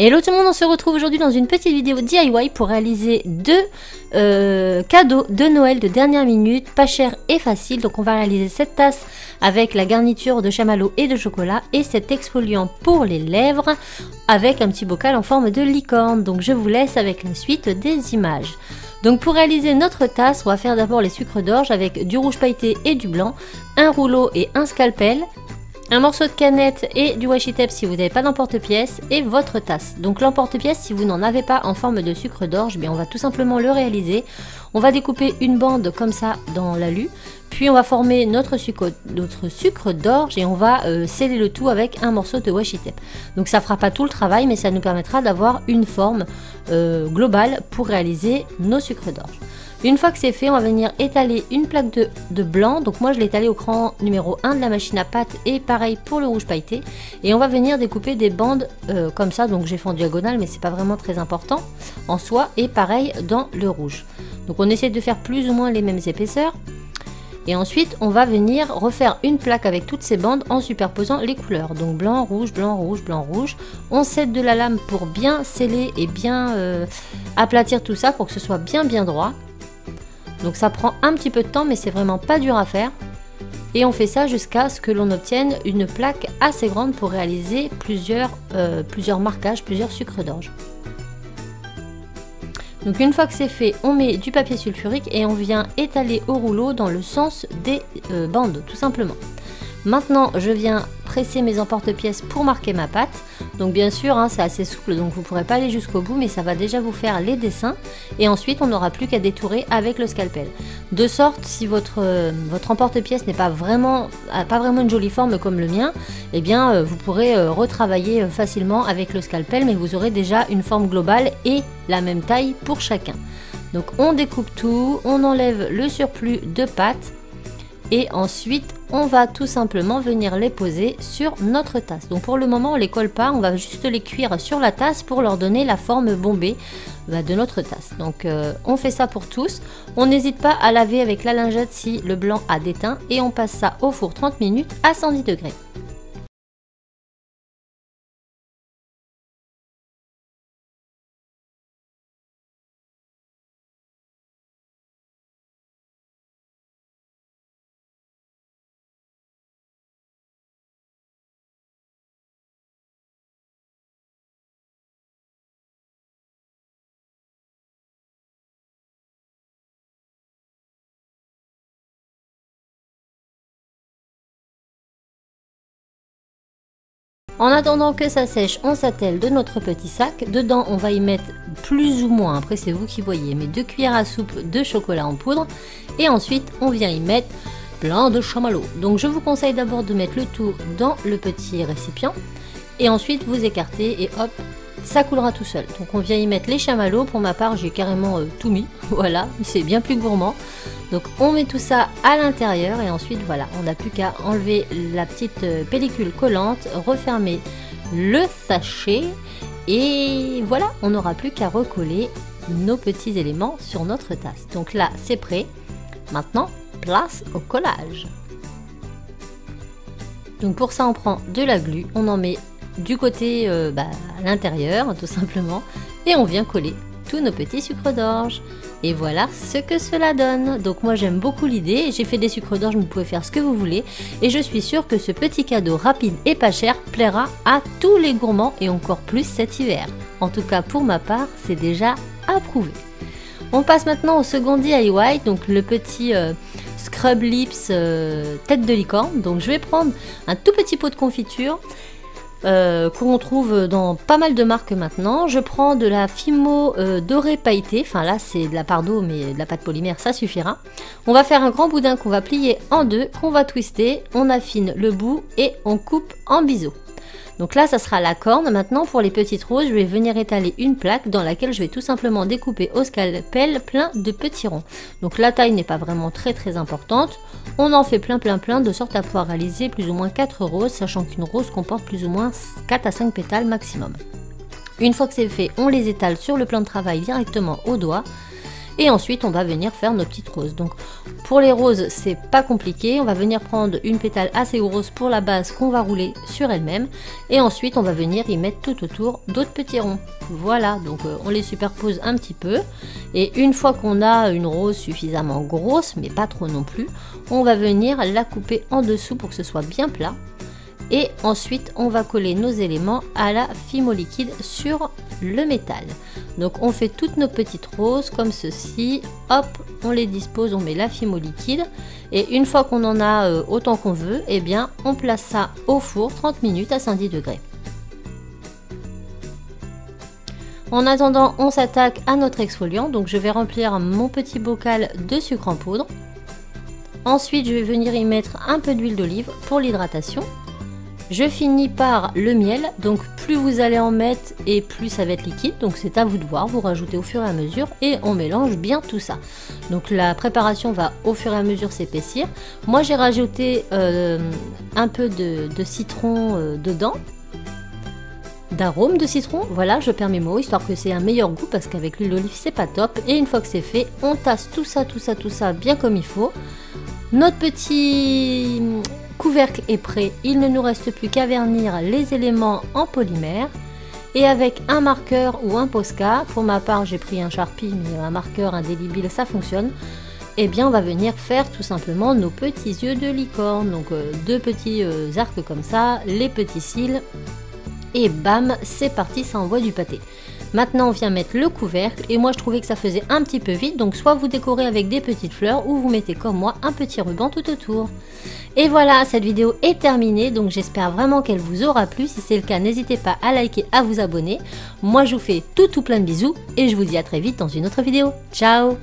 Hello tout le monde, on se retrouve aujourd'hui dans une petite vidéo DIY pour réaliser deux cadeaux de Noël de dernière minute, pas cher et facile. Donc on va réaliser cette tasse avec la garniture de chamallow et de chocolat et cet exfoliant pour les lèvres avec un petit bocal en forme de licorne. Donc je vous laisse avec la suite des images. Donc pour réaliser notre tasse, on va faire d'abord les sucres d'orge avec du rouge pailleté et du blanc, un rouleau et un scalpel, un morceau de canette et du washi tape si vous n'avez pas d'emporte-pièce et votre tasse. Donc l'emporte-pièce, si vous n'en avez pas en forme de sucre d'orge, bien on va tout simplement le réaliser. On va découper une bande comme ça dans l'alu, puis on va former notre sucre d'orge et on va sceller le tout avec un morceau de washi tape. Donc ça fera pas tout le travail, mais ça nous permettra d'avoir une forme globale pour réaliser nos sucres d'orge. Une fois que c'est fait, on va venir étaler une plaque de blanc. Donc moi je l'ai étalé au cran numéro 1 de la machine à pâte et pareil pour le rouge pailleté. Et on va venir découper des bandes comme ça. Donc j'ai fait en diagonale mais c'est pas vraiment très important en soi. Et pareil dans le rouge. Donc on essaie de faire plus ou moins les mêmes épaisseurs. Et ensuite on va venir refaire une plaque avec toutes ces bandes en superposant les couleurs. Donc blanc, rouge, blanc, rouge, blanc, rouge. On s'aide de la lame pour bien sceller et bien aplatir tout ça pour que ce soit bien droit. Donc ça prend un petit peu de temps mais c'est vraiment pas dur à faire. Et on fait ça jusqu'à ce que l'on obtienne une plaque assez grande pour réaliser plusieurs marquages, plusieurs sucres d'orge. Donc une fois que c'est fait, on met du papier sulfurique et on vient étaler au rouleau dans le sens des bandes tout simplement. Maintenant je viens presser mes emporte-pièces pour marquer ma pâte. Donc bien sûr hein, c'est assez souple donc vous ne pourrez pas aller jusqu'au bout mais ça va déjà vous faire les dessins. Et ensuite on n'aura plus qu'à détourer avec le scalpel. De sorte si votre emporte-pièce n'est pas vraiment une jolie forme comme le mien, eh bien vous pourrez retravailler facilement avec le scalpel mais vous aurez déjà une forme globale et la même taille pour chacun. Donc on découpe tout, on enlève le surplus de pâte. Et ensuite, on va tout simplement venir les poser sur notre tasse. Donc pour le moment, on les colle pas, on va juste les cuire sur la tasse pour leur donner la forme bombée de notre tasse. Donc on fait ça pour tous. On n'hésite pas à laver avec la lingette si le blanc a déteint. Et on passe ça au four 30 minutes à 110 degrés. En attendant que ça sèche, on s'attelle de notre petit sac. Dedans, on va y mettre plus ou moins, après c'est vous qui voyez, mais 2 cuillères à soupe de chocolat en poudre. Et ensuite, on vient y mettre plein de chamallow. Donc je vous conseille d'abord de mettre le tout dans le petit récipient. Et ensuite, vous écartez et hop, ça coulera tout seul. Donc on vient y mettre les chamallows. Pour ma part, j'ai carrément tout mis. Voilà, c'est bien plus gourmand. Donc on met tout ça à l'intérieur et ensuite voilà, on n'a plus qu'à enlever la petite pellicule collante, refermer le sachet et voilà, on n'aura plus qu'à recoller nos petits éléments sur notre tasse. Donc là c'est prêt, maintenant place au collage. Donc pour ça on prend de la glu, on en met du côté à l'intérieur tout simplement et on vient coller tous nos petits sucres d'orge. Et voilà ce que cela donne. Donc moi j'aime beaucoup l'idée, j'ai fait des sucres d'orge, vous pouvez faire ce que vous voulez. Et je suis sûre que ce petit cadeau rapide et pas cher plaira à tous les gourmands et encore plus cet hiver. En tout cas pour ma part, c'est déjà approuvé. On passe maintenant au second DIY, donc le petit Scrub Lips tête de licorne. Donc je vais prendre un tout petit pot de confiture. Qu'on trouve dans pas mal de marques maintenant. Je prends de la Fimo dorée pailletée, enfin là c'est de la part d'eau mais de la pâte polymère ça suffira. On va faire un grand boudin qu'on va plier en deux, qu'on va twister, on affine le bout et on coupe en biseau. Donc là ça sera la corne. Maintenant pour les petites roses je vais venir étaler une plaque dans laquelle je vais tout simplement découper au scalpel plein de petits ronds. Donc la taille n'est pas vraiment très importante. On en fait plein de sorte à pouvoir réaliser plus ou moins 4 roses, sachant qu'une rose comporte plus ou moins 4 à 5 pétales maximum. Une fois que c'est fait, on les étale sur le plan de travail directement au doigt. Et ensuite on va venir faire nos petites roses. Donc pour les roses c'est pas compliqué, on va venir prendre une pétale assez grosse pour la base qu'on va rouler sur elle-même. Et ensuite on va venir y mettre tout autour d'autres petits ronds. Voilà, donc on les superpose un petit peu. Et une fois qu'on a une rose suffisamment grosse, mais pas trop non plus, on va venir la couper en dessous pour que ce soit bien plat. Et ensuite on va coller nos éléments à la Fimo liquide sur le métal. Donc on fait toutes nos petites roses comme ceci, hop, on les dispose, on met la Fimo liquide et une fois qu'on en a autant qu'on veut, eh bien on place ça au four 30 minutes à 110 degrés. En attendant, on s'attaque à notre exfoliant, donc je vais remplir mon petit bocal de sucre en poudre. Ensuite je vais venir y mettre un peu d'huile d'olive pour l'hydratation. Je finis par le miel, donc plus vous allez en mettre et plus ça va être liquide, donc c'est à vous de voir, vous rajoutez au fur et à mesure et on mélange bien tout ça. Donc la préparation va au fur et à mesure s'épaissir. Moi j'ai rajouté un peu de citron dedans, d'arôme de citron, voilà, je perds mes mots, histoire que c'est un meilleur goût parce qu'avec l'huile d'olive c'est pas top. Et une fois que c'est fait, on tasse tout ça bien comme il faut. Notre petit couvercle est prêt, il ne nous reste plus qu'à vernir les éléments en polymère et avec un marqueur ou un Posca, pour ma part j'ai pris un Sharpie mais un marqueur indélébile ça fonctionne, et bien on va venir faire tout simplement nos petits yeux de licorne, donc deux petits arcs comme ça, les petits cils et bam c'est parti, ça envoie du pâté. Maintenant on vient mettre le couvercle et moi je trouvais que ça faisait un petit peu vite, donc soit vous décorez avec des petites fleurs ou vous mettez comme moi un petit ruban tout autour. Et voilà, cette vidéo est terminée, donc j'espère vraiment qu'elle vous aura plu. Si c'est le cas, n'hésitez pas à liker, à vous abonner. Moi je vous fais tout plein de bisous et je vous dis à très vite dans une autre vidéo. Ciao!